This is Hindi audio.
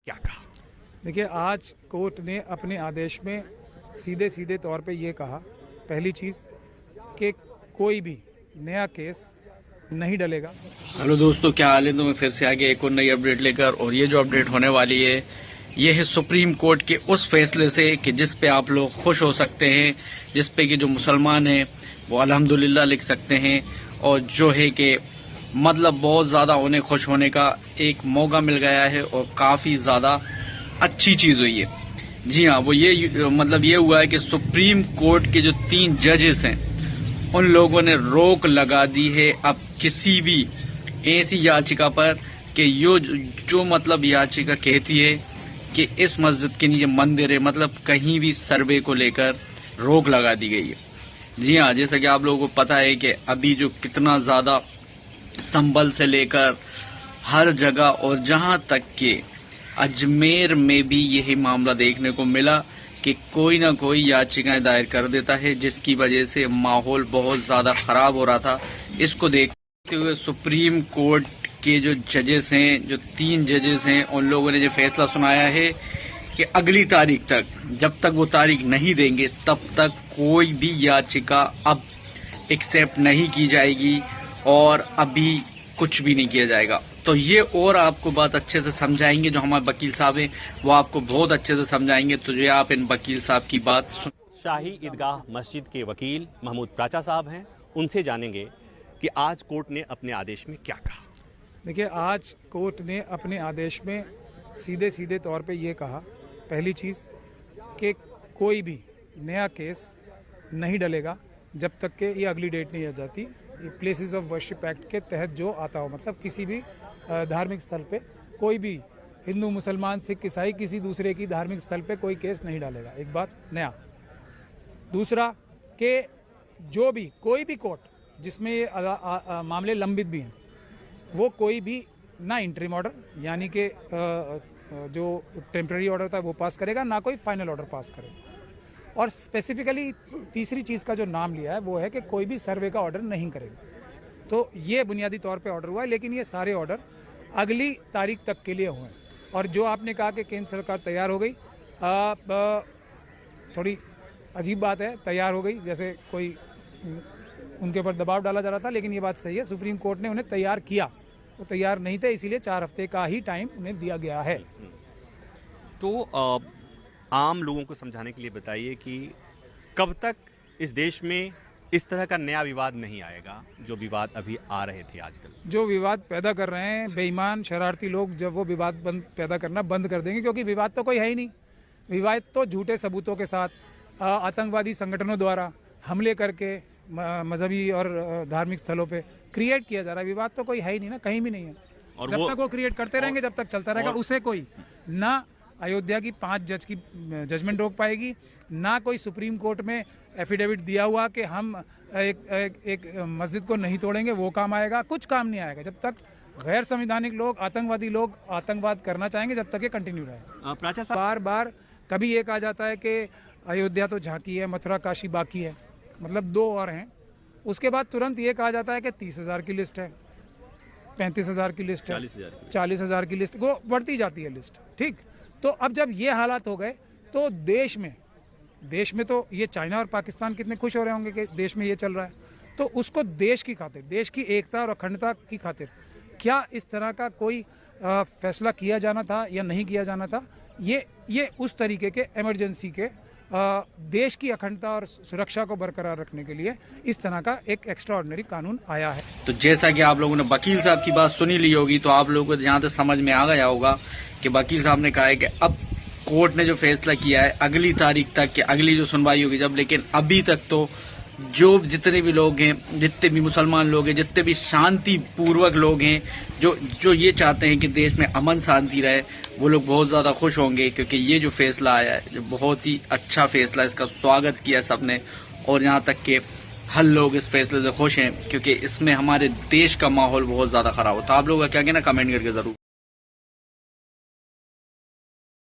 क्या कहा? देखिए, आज कोर्ट ने अपने आदेश में सीधे सीधे तौर पे ये कहा, पहली चीज़ कि कोई भी नया केस नहीं डलेगा। हेलो दोस्तों, क्या हाल है? तो मैं फिर से आगे एक और नई अपडेट लेकर, और ये जो अपडेट होने वाली है ये है सुप्रीम कोर्ट के उस फैसले से कि जिस पे आप लोग खुश हो सकते हैं, जिस पे कि जो मुसलमान हैं वो अल्हम्दुलिल्लाह लिख सकते हैं, और जो है कि मतलब बहुत ज़्यादा उन्हें खुश होने का एक मौका मिल गया है और काफ़ी ज़्यादा अच्छी चीज़ हुई है। जी हाँ, वो ये मतलब ये हुआ है कि सुप्रीम कोर्ट के जो 3 जजेस हैं उन लोगों ने रोक लगा दी है अब किसी भी ऐसी याचिका पर कि जो मतलब याचिका कहती है कि इस मस्जिद के नीचे मंदिर है, मतलब कहीं भी सर्वे को लेकर रोक लगा दी गई है। जी हाँ, जैसा कि आप लोगों को पता है कि अभी जो कितना ज़्यादा संभल से लेकर हर जगह और जहाँ तक कि अजमेर में भी यही मामला देखने को मिला कि कोई ना कोई याचिकाएं दायर कर देता है, जिसकी वजह से माहौल बहुत ज़्यादा ख़राब हो रहा था। इसको देखते हुए सुप्रीम कोर्ट के जो जजेस हैं, जो 3 जजेस हैं, उन लोगों ने जो फैसला सुनाया है कि अगली तारीख तक, जब तक वो तारीख नहीं देंगे तब तक कोई भी याचिका अब एक्सेप्ट नहीं की जाएगी और अभी कुछ भी नहीं किया जाएगा। तो ये और आपको बात अच्छे से समझाएंगे, जो हमारे वकील साहब हैं वो आपको बहुत अच्छे से समझाएंगे। तो जो आप इन वकील साहब की बात सुन। शाही ईदगाह मस्जिद के वकील महमूद प्राचा साहब हैं, उनसे जानेंगे कि आज कोर्ट ने अपने आदेश में क्या कहा। देखिए, आज कोर्ट ने अपने आदेश में सीधे सीधे तौर पे ये कहा, पहली चीज़ कि कोई भी नया केस नहीं डलेगा जब तक कि ये अगली डेट नहीं आ जाती। ये प्लेसेस ऑफ वर्शिप एक्ट के तहत जो आता हो, मतलब किसी भी धार्मिक स्थल पे कोई भी हिंदू, मुसलमान, सिख, ईसाई किसी दूसरे की धार्मिक स्थल पे कोई केस नहीं डालेगा। एक बात नया। दूसरा कि जो भी कोई भी कोर्ट जिसमें ये मामले लंबित भी हैं, वो कोई भी ना इंटरिम ऑर्डर यानी कि जो टेम्पररी ऑर्डर था वो पास करेगा, ना कोई फाइनल ऑर्डर पास करेगा। और स्पेसिफिकली तीसरी चीज़ का जो नाम लिया है वो है कि कोई भी सर्वे का ऑर्डर नहीं करेगा। तो ये बुनियादी तौर पे ऑर्डर हुआ है, लेकिन ये सारे ऑर्डर अगली तारीख तक के लिए हुए हैं। और जो आपने कहा कि केंद्र सरकार तैयार हो गई, थोड़ी अजीब बात है, तैयार हो गई जैसे कोई उनके ऊपर दबाव डाला जा रहा था, लेकिन ये बात सही है, सुप्रीम कोर्ट ने उन्हें तैयार किया। वो तैयार नहीं थे, इसीलिए 4 हफ्ते का ही टाइम उन्हें दिया गया है। तो आम लोगों को समझाने के लिए बताइए कि कब तक इस देश में इस तरह का नया विवाद नहीं आएगा जो विवाद अभी आ रहे थे आजकल। जो विवाद पैदा कर रहे हैं बेईमान शरारती लोग, जब वो विवाद पैदा करना बंद कर देंगे, क्योंकि विवाद तो कोई है ही नहीं। विवाद तो झूठे सबूतों के साथ आतंकवादी संगठनों द्वारा हमले करके मजहबी और धार्मिक स्थलों पे क्रिएट किया जा रहा है। विवाद तो कोई है ही नहीं ना, कहीं भी नहीं है। और जब तक वो क्रिएट करते रहेंगे, जब तक चलता रहेगा, उसे कोई ना अयोध्या की 5 जज की जजमेंट रोक पाएगी, ना कोई सुप्रीम कोर्ट में एफिडेविट दिया हुआ कि हम एक मस्जिद को नहीं तोड़ेंगे, वो काम आएगा। कुछ काम नहीं आएगा जब तक गैर संवैधानिक लोग, आतंकवादी लोग आतंकवाद करना चाहेंगे, जब तक ये कंटिन्यू रहेगा। प्राचा साहब, बार बार कभी ये कहा जाता है कि अयोध्या तो झांकी है, मथुरा काशी बाकी है, मतलब 2 और हैं। उसके बाद तुरंत ये कहा जाता है कि 30,000 की लिस्ट है, 35,000 की लिस्ट है, 40,000 की लिस्ट, वो बढ़ती जाती है लिस्ट। ठीक, तो अब जब ये हालात हो गए तो देश में तो ये चाइना और पाकिस्तान कितने खुश हो रहे होंगे कि देश में ये चल रहा है। तो उसको देश की खातिर, देश की एकता और अखंडता की खातिर क्या इस तरह का कोई फैसला किया जाना था या नहीं किया जाना था, ये उस तरीके के इमरजेंसी के देश की अखंडता और सुरक्षा को बरकरार रखने के लिए इस तरह का एक एक्स्ट्राऑर्डिनरी कानून आया है। तो जैसा कि आप लोगों ने वकील साहब की बात सुनी ली होगी, तो आप लोगों को यहाँ तक समझ में आ गया होगा कि वकील साहब ने कहा है कि अब कोर्ट ने जो फैसला किया है अगली तारीख तक कि अगली जो सुनवाई होगी जब, लेकिन अभी तक तो जो जितने भी लोग हैं, जितने भी मुसलमान लोग हैं, जितने भी शांति पूर्वक लोग हैं, जो ये चाहते हैं कि देश में अमन शांति रहे, वो लोग बहुत ज़्यादा खुश होंगे, क्योंकि ये जो फैसला आया है जो बहुत ही अच्छा फैसला, इसका स्वागत किया सबने। और यहाँ तक कि हर लोग इस फैसले से खुश हैं, क्योंकि इसमें हमारे देश का माहौल बहुत ज़्यादा ख़राब होता है। आप लोगों का क्या कहना, कमेंट करके ज़रूर।